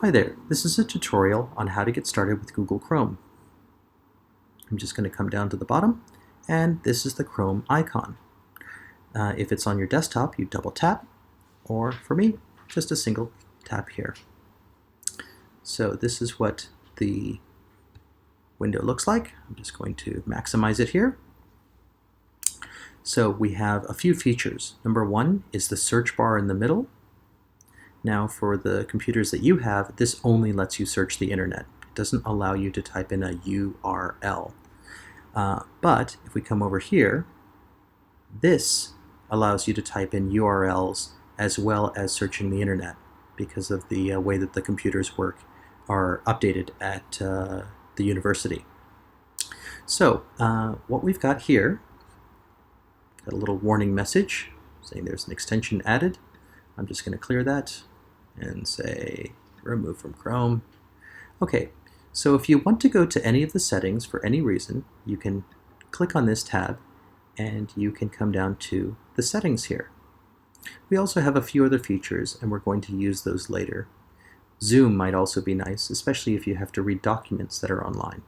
Hi there, this is a tutorial on how to get started with Google Chrome. I'm just going to come down to the bottom, and this is the Chrome icon. If it's on your desktop, you double tap, or for me, just a single tap here. So this is what the window looks like. I'm just going to maximize it here. So we have a few features. Number one is the search bar in the middle. Now for the computers that you have, this only lets you search the internet. It doesn't allow you to type in a URL. But if we come over here, this allows you to type in URLs as well as searching the internet because of the way that the computers work are updated at the university. So what we've got here, got a little warning message saying there's an extension added. I'm just going to clear that and say remove from Chrome. Okay, so if you want to go to any of the settings for any reason, you can click on this tab and you can come down to the settings here. We also have a few other features and we're going to use those later. Zoom might also be nice, especially if you have to read documents that are online.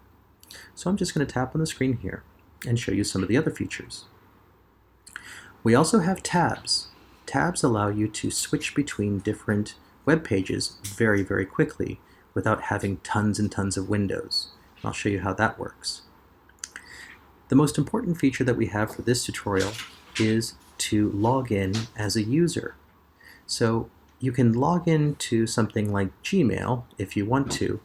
So I'm just going to tap on the screen here and show you some of the other features. We also have tabs. Tabs allow you to switch between different web pages very, very quickly without having tons and tons of windows. I'll show you how that works. The most important feature that we have for this tutorial is to log in as a user. So you can log in to something like Gmail if you want to,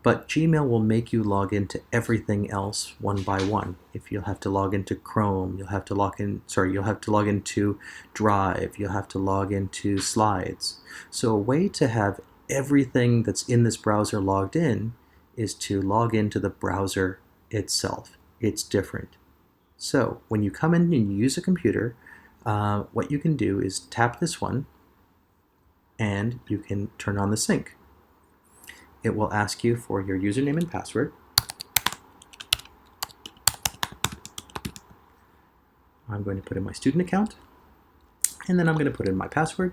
but Gmail will make you log into everything else one by one. If you'll have to log into Chrome, you'll have to log into Drive, you'll have to log into Slides. So a way to have everything that's in this browser logged in is to log into the browser itself. It's different. So when you come in and you use a computer, what you can do is tap this one and you can turn on the sync. It will ask you for your username and password. I'm going to put in my student account, and then I'm going to put in my password,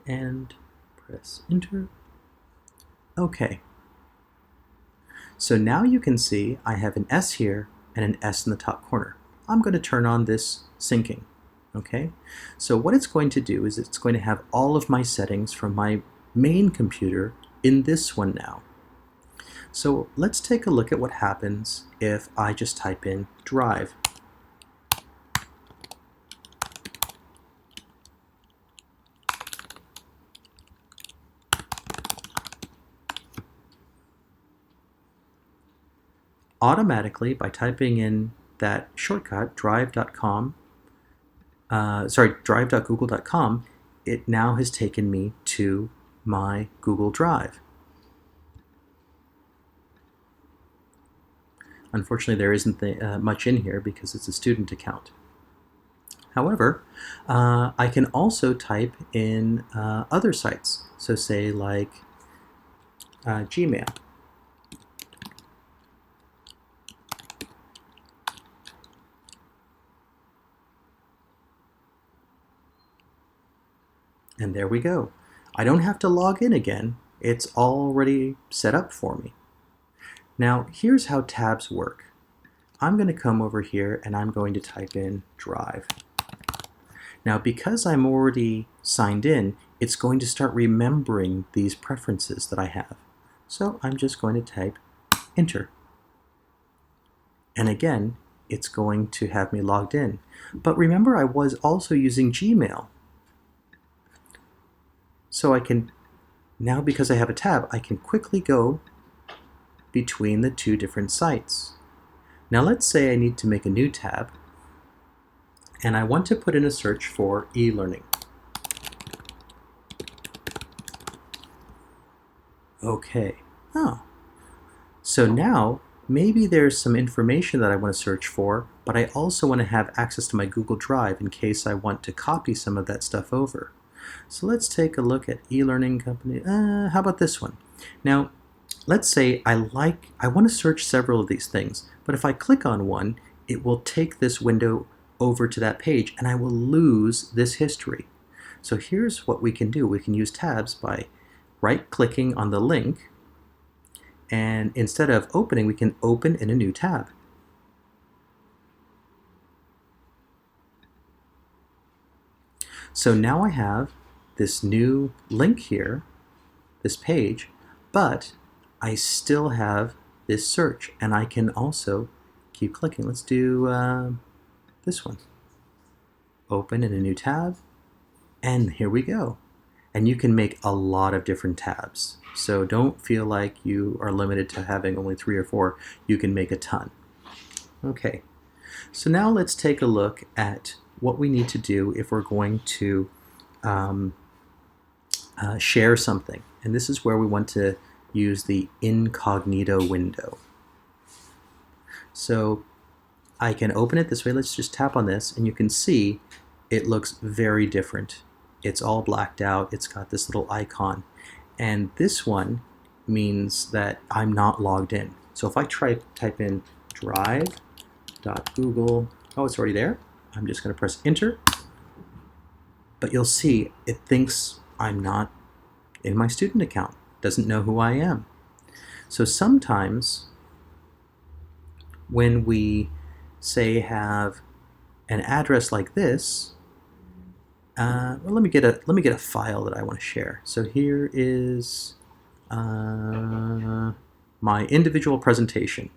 and press enter. Okay. So now you can see I have an S here and an S in the top corner. I'm going to turn on this syncing. Okay, so what it's going to do is it's going to have all of my settings from my main computer in this one now. So let's take a look at what happens if I just type in Drive. Automatically, by typing in that shortcut, drive.com, drive.google.com, it now has taken me to my Google Drive. Unfortunately, there isn't much in here because it's a student account. However, I can also type in other sites. So say like Gmail. And there we go. I don't have to log in again. It's already set up for me. Now, here's how tabs work. I'm going to come over here and I'm going to type in Drive. Now, because I'm already signed in, it's going to start remembering these preferences that I have. So I'm just going to type enter. And again, it's going to have me logged in. But remember, I was also using Gmail. So I can, now because I have a tab, I can quickly go between the two different sites. Now let's say I need to make a new tab and I want to put in a search for e-learning. Okay, so now maybe there's some information that I want to search for, but I also want to have access to my Google Drive in case I want to copy some of that stuff over. So let's take a look at e-learning company. How about this one? Now, let's say I want to search several of these things, but if I click on one, it will take this window over to that page and I will lose this history. So here's what we can do. We can use tabs by right-clicking on the link, and instead of opening, we can open in a new tab. So now I have this new link here, this page, but I still have this search, and I can also keep clicking. Let's do this one. Open in a new tab, and here we go. And you can make a lot of different tabs. So don't feel like you are limited to having only 3 or 4. You can make a ton. Okay, so now let's take a look at what we need to do if we're going to share something. And this is where we want to use the incognito window. So I can open it this way. Let's just tap on this, and you can see it looks very different. It's all blacked out. It's got this little icon. And this one means that I'm not logged in. So if I type in drive.google, oh, it's already there. I'm just going to press enter. But you'll see it thinks I'm not in my student account. Doesn't know who I am. So sometimes when we say have an address like this, well, let me get a file that I want to share. So here is my individual presentation.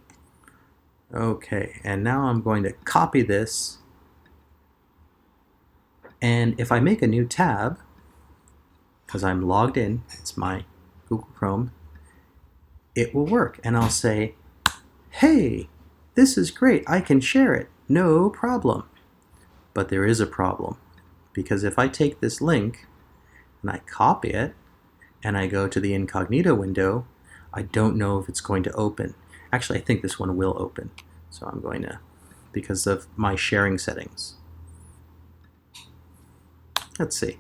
Okay, and now I'm going to copy this, and if I make a new tab, because I'm logged in, it's my Google Chrome, it will work, and I'll say, hey, this is great, I can share it, no problem. But there is a problem, because if I take this link and I copy it and I go to the incognito window, I don't know if it's going to open. Actually, I think this one will open. So I'm going to, because of my sharing settings. Let's see.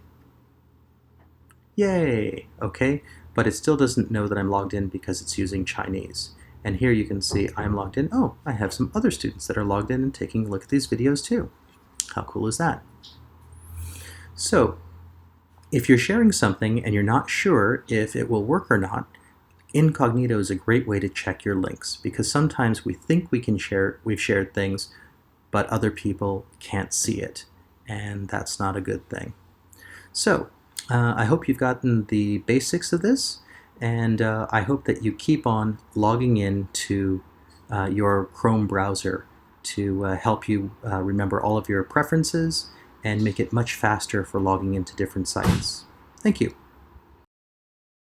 Yay, okay, but it still doesn't know that I'm logged in because it's using Chinese. And here you can see I'm logged in. Oh, I have some other students that are logged in and taking a look at these videos too. How cool is that? So, if you're sharing something and you're not sure if it will work or not, incognito is a great way to check your links, because sometimes we think we've shared things, but other people can't see it, and that's not a good thing. So, I hope you've gotten the basics of this, and I hope that you keep on logging in to your Chrome browser to help you remember all of your preferences and make it much faster for logging into different sites. Thank you.